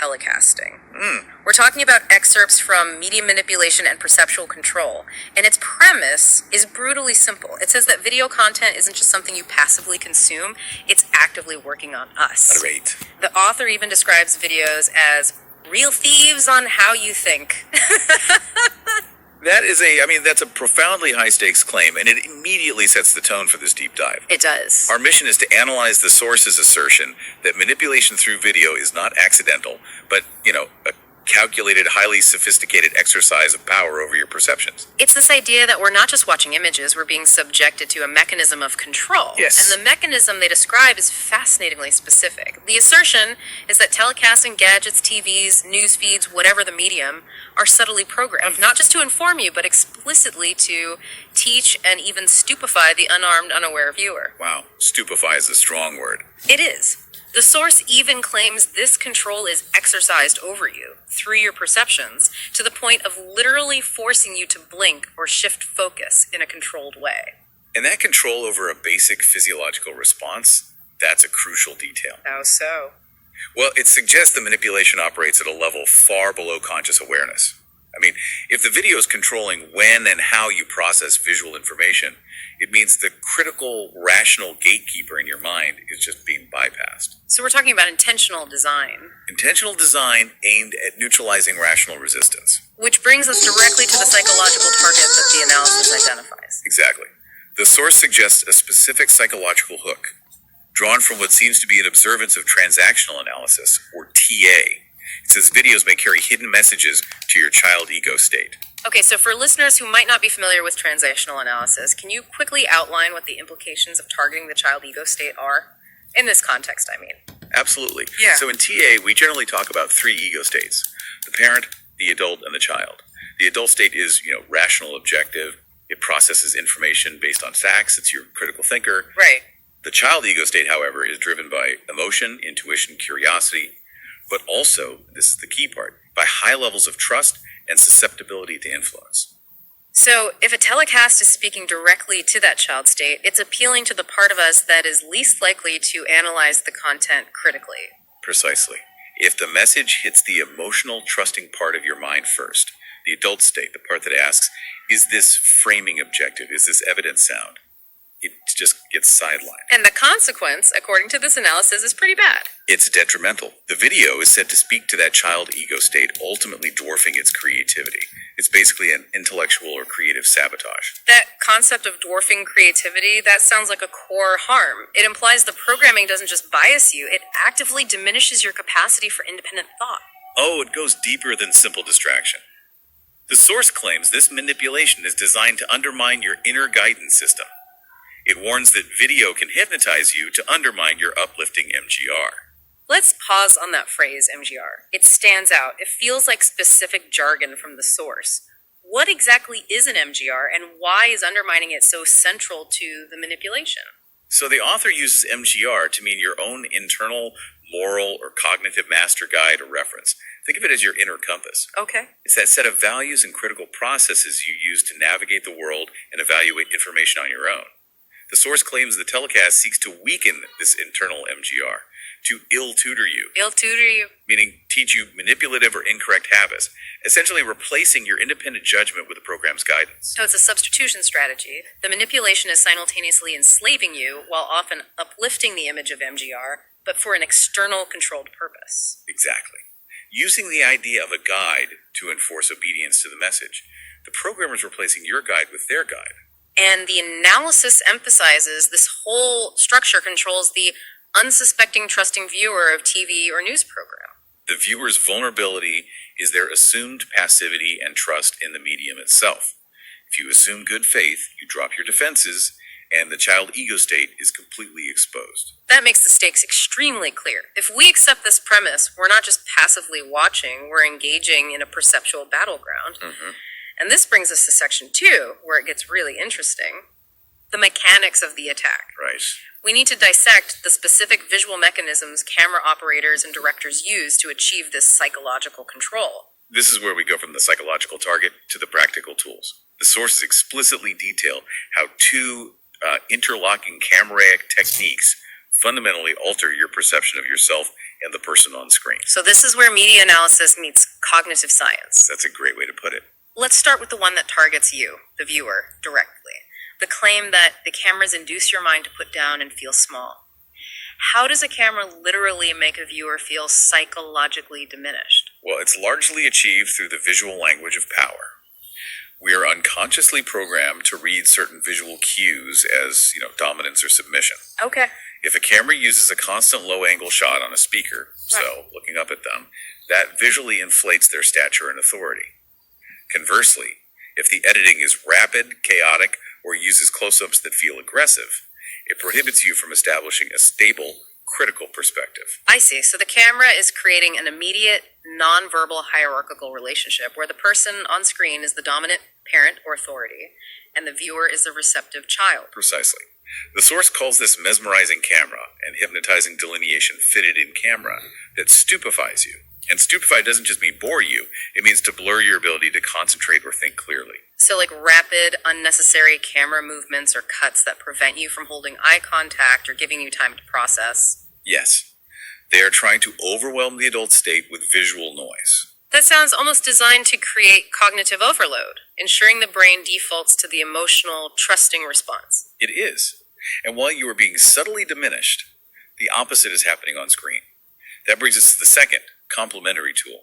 Telecasting. We're talking about excerpts from media manipulation and perceptual control, and its premise is brutally simple. It says that video content isn't just something you passively consume, it's actively working on us. Great. The author even describes videos as real thieves on how you think. That's a profoundly high-stakes claim, and it immediately sets the tone for this deep dive. It does. Our mission is to analyze the source's assertion that manipulation through video is not accidental, but, a calculated, highly sophisticated exercise of power over your perceptions. It's this idea that we're not just watching images, we're being subjected to a mechanism of control. Yes. And the mechanism they describe is fascinatingly specific. The assertion is that telecasting gadgets, TVs, news feeds, whatever the medium, are subtly programmed, not just to inform you, but explicitly to teach and even stupefy the unarmed, unaware viewer. Wow, stupefy is a strong word. It is. The source even claims this control is exercised over you, through your perceptions, to the point of literally forcing you to blink or shift focus in a controlled way. And that control over a basic physiological response, that's a crucial detail. How so? Well, it suggests the manipulation operates at a level far below conscious awareness. If the video is controlling when and how you process visual information, it means the critical, rational gatekeeper in your mind is just being bypassed. So we're talking about intentional design. Intentional design aimed at neutralizing rational resistance. Which brings us directly to the psychological target that the analysis identifies. Exactly. The source suggests a specific psychological hook, drawn from what seems to be an observance of transactional analysis, or TA. It says videos may carry hidden messages to your child ego state. Okay, so for listeners who might not be familiar with transactional analysis, can you quickly outline what the implications of targeting the child ego state are? In this context, I mean. Absolutely. Yeah. So in TA, we generally talk about three ego states: the parent, the adult, and the child. The adult state is, rational, objective. It processes information based on facts. It's your critical thinker. Right. The child ego state, however, is driven by emotion, intuition, curiosity, but also, this is the key part, by high levels of trust and susceptibility to influence. So if a telecast is speaking directly to that child state, it's appealing to the part of us that is least likely to analyze the content critically. Precisely. If the message hits the emotional, trusting part of your mind first, the adult state, the part that asks, is this framing objective? Is this evidence sound? It just gets sidelined. And the consequence, according to this analysis, is pretty bad. It's detrimental. The video is said to speak to that child ego state, ultimately dwarfing its creativity. It's basically an intellectual or creative sabotage. That concept of dwarfing creativity, that sounds like a core harm. It implies the programming doesn't just bias you, it actively diminishes your capacity for independent thought. Oh, it goes deeper than simple distraction. The source claims this manipulation is designed to undermine your inner guidance system. It warns that video can hypnotize you to undermine your uplifting MGR. Let's pause on that phrase, MGR. It stands out. It feels like specific jargon from the source. What exactly is an MGR, and why is undermining it so central to the manipulation? So the author uses MGR to mean your own internal, moral, or cognitive master guide or reference. Think of it as your inner compass. Okay. It's that set of values and critical processes you use to navigate the world and evaluate information on your own. The source claims the telecast seeks to weaken this internal MGR, to ill-tutor you. Ill-tutor you? Meaning teach you manipulative or incorrect habits, essentially replacing your independent judgment with the program's guidance. So it's a substitution strategy. The manipulation is simultaneously enslaving you, while often uplifting the image of MGR, but for an external controlled purpose. Exactly. Using the idea of a guide to enforce obedience to the message, the programmer is replacing your guide with their guide. And the analysis emphasizes this whole structure controls the unsuspecting, trusting viewer of TV or news program. The viewer's vulnerability is their assumed passivity and trust in the medium itself. If you assume good faith, you drop your defenses, and the child ego state is completely exposed. That makes the stakes extremely clear. If we accept this premise, we're not just passively watching, we're engaging in a perceptual battleground. And this brings us to section 2, where it gets really interesting. The mechanics of the attack. Right. We need to dissect the specific visual mechanisms camera operators and directors use to achieve this psychological control. This is where we go from the psychological target to the practical tools. The sources explicitly detail how two interlocking cameraic techniques fundamentally alter your perception of yourself and the person on screen. So this is where media analysis meets cognitive science. That's a great way to put it. Let's start with the one that targets you, the viewer, directly. The claim that the cameras induce your mind to put down and feel small. How does a camera literally make a viewer feel psychologically diminished? Well, it's largely achieved through the visual language of power. We are unconsciously programmed to read certain visual cues as, dominance or submission. Okay. If a camera uses a constant low-angle shot on a speaker, so looking up at them, that visually inflates their stature and authority. Conversely, if the editing is rapid, chaotic, or uses close-ups that feel aggressive, it prohibits you from establishing a stable, critical perspective. I see. So the camera is creating an immediate, non-verbal hierarchical relationship where the person on screen is the dominant parent or authority, and the viewer is the receptive child. Precisely. The source calls this mesmerizing camera and hypnotizing delineation fitted in camera that stupefies you. And stupefy doesn't just mean bore you, it means to blur your ability to concentrate or think clearly. So like rapid, unnecessary camera movements or cuts that prevent you from holding eye contact or giving you time to process. Yes. They are trying to overwhelm the adult state with visual noise. That sounds almost designed to create cognitive overload, ensuring the brain defaults to the emotional, trusting response. It is. And while you are being subtly diminished, the opposite is happening on screen. That brings us to the second, complementary tool,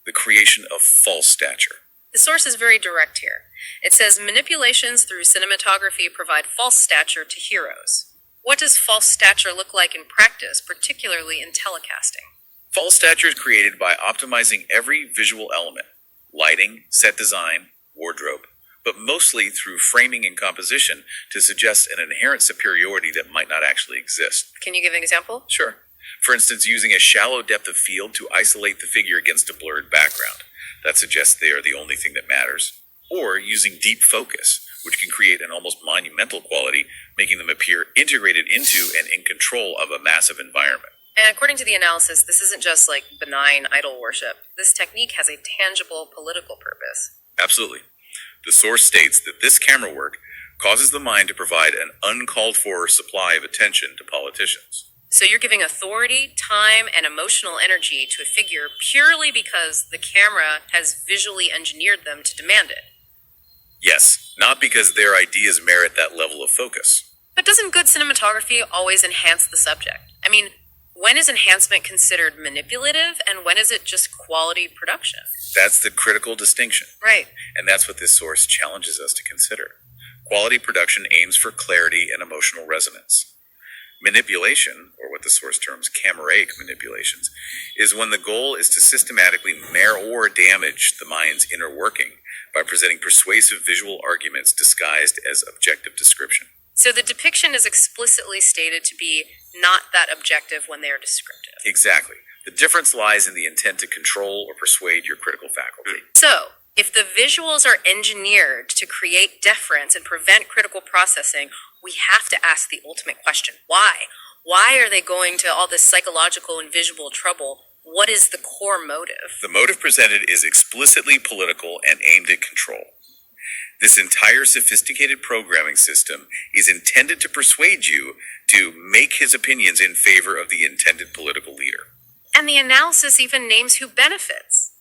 the creation of false stature. The source is very direct here. It says manipulations through cinematography provide false stature to heroes. What does false stature look like in practice, particularly in telecasting? False stature is created by optimizing every visual element, lighting, set design, wardrobe, but mostly through framing and composition to suggest an inherent superiority that might not actually exist. Can you give an example? Sure. For instance, using a shallow depth of field to isolate the figure against a blurred background. That suggests they are the only thing that matters. Or using deep focus, which can create an almost monumental quality, making them appear integrated into and in control of a massive environment. And according to the analysis, this isn't just like benign idol worship. This technique has a tangible political purpose. Absolutely. The source states that this camera work causes the mind to provide an uncalled for supply of attention to politicians. So you're giving authority, time, and emotional energy to a figure purely because the camera has visually engineered them to demand it. Yes, not because their ideas merit that level of focus. But doesn't good cinematography always enhance the subject? I mean, when is enhancement considered manipulative and when is it just quality production? That's the critical distinction. Right. And that's what this source challenges us to consider. Quality production aims for clarity and emotional resonance. Manipulation, or what the source terms cameraic manipulations, is when the goal is to systematically mar or damage the mind's inner working by presenting persuasive visual arguments disguised as objective description. So the depiction is explicitly stated to be not that objective when they are descriptive. Exactly. The difference lies in the intent to control or persuade your critical faculty. So, if the visuals are engineered to create deference and prevent critical processing, we have to ask the ultimate question. Why? Why are they going to all this psychological and visual trouble? What is the core motive? The motive presented is explicitly political and aimed at control. This entire sophisticated programming system is intended to persuade you to make his opinions in favor of the intended political leader. And the analysis even names who benefits.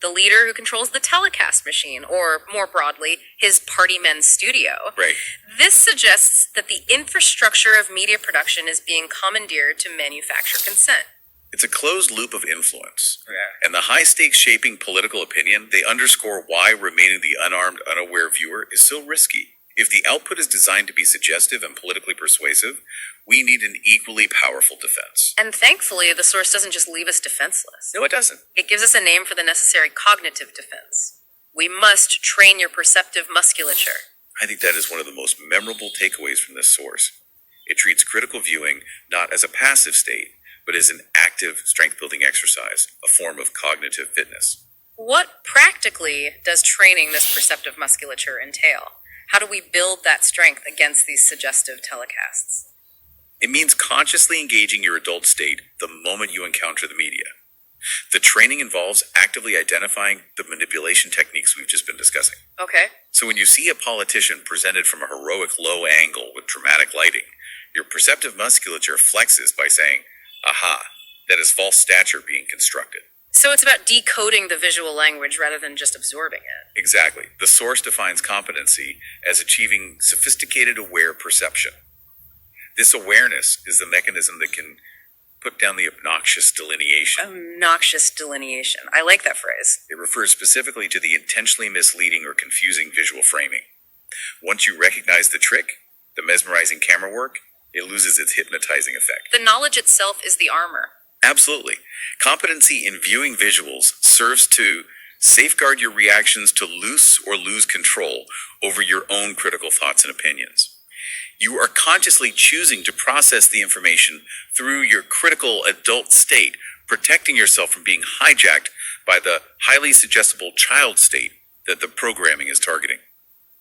The leader who controls the telecast machine, or more broadly, his party men's studio. Right. This suggests that the infrastructure of media production is being commandeered to manufacture consent. It's a closed loop of influence. Yeah. And the high-stakes shaping political opinion, they underscore why remaining the unarmed, unaware viewer is so risky. If the output is designed to be suggestive and politically persuasive, we need an equally powerful defense. And thankfully, the source doesn't just leave us defenseless. No, it doesn't. It gives us a name for the necessary cognitive defense. We must train your perceptive musculature. I think that is one of the most memorable takeaways from this source. It treats critical viewing not as a passive state, but as an active strength-building exercise, a form of cognitive fitness. What practically does training this perceptive musculature entail? How do we build that strength against these suggestive telecasts? It means consciously engaging your adult state the moment you encounter the media. The training involves actively identifying the manipulation techniques we've just been discussing. Okay. So when you see a politician presented from a heroic low angle with dramatic lighting, your perceptive musculature flexes by saying, aha, That is false stature being constructed. So it's about decoding the visual language rather than just absorbing it. Exactly. The source defines competency as achieving sophisticated aware perception. This awareness is the mechanism that can put down the obnoxious delineation. Obnoxious delineation. I like that phrase. It refers specifically to the intentionally misleading or confusing visual framing. Once you recognize the trick, the mesmerizing camera work, it loses its hypnotizing effect. The knowledge itself is the armor. Absolutely. Competency in viewing visuals serves to safeguard your reactions to loose or lose control over your own critical thoughts and opinions. You are consciously choosing to process the information through your critical adult state, protecting yourself from being hijacked by the highly suggestible child state that the programming is targeting.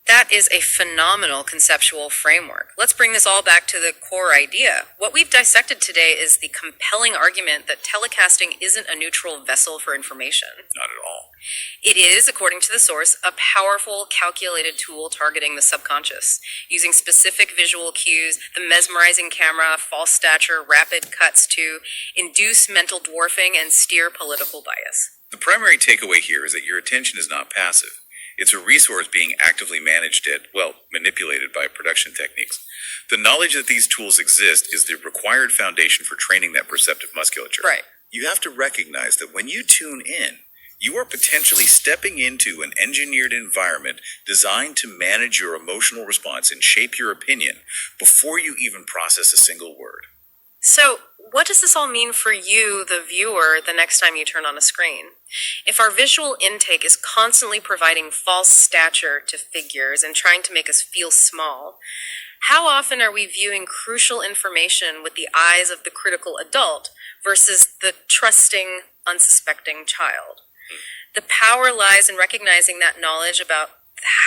That is a phenomenal conceptual framework. Let's bring this all back to the core idea. What we've dissected today is the compelling argument that telecasting isn't a neutral vessel for information. Not at all. It is, according to the source, a powerful, calculated tool targeting the subconscious, using specific visual cues, the mesmerizing camera, false stature, rapid cuts to induce mental dwarfing and steer political bias. The primary takeaway here is that your attention is not passive. It's a resource being actively managed manipulated by production techniques. The knowledge that these tools exist is the required foundation for training that perceptive musculature. Right. You have to recognize that when you tune in, you are potentially stepping into an engineered environment designed to manage your emotional response and shape your opinion before you even process a single word. So, what does this all mean for you, the viewer, the next time you turn on a screen? If our visual intake is constantly providing false stature to figures and trying to make us feel small, how often are we viewing crucial information with the eyes of the critical adult versus the trusting, unsuspecting child? The power lies in recognizing that knowledge about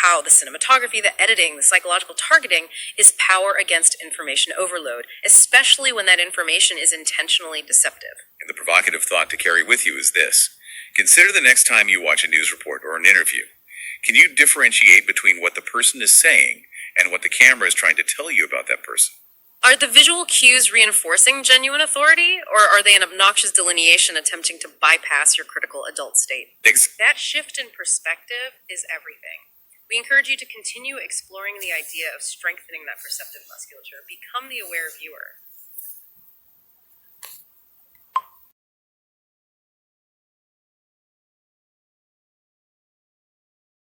how the cinematography, the editing, the psychological targeting is power against information overload, especially when that information is intentionally deceptive. And the provocative thought to carry with you is this. Consider the next time you watch a news report or an interview. Can you differentiate between what the person is saying and what the camera is trying to tell you about that person? Are the visual cues reinforcing genuine authority, or are they an obnoxious delineation attempting to bypass your critical adult state? That shift in perspective is everything. We encourage you to continue exploring the idea of strengthening that perceptive musculature. Become the aware viewer.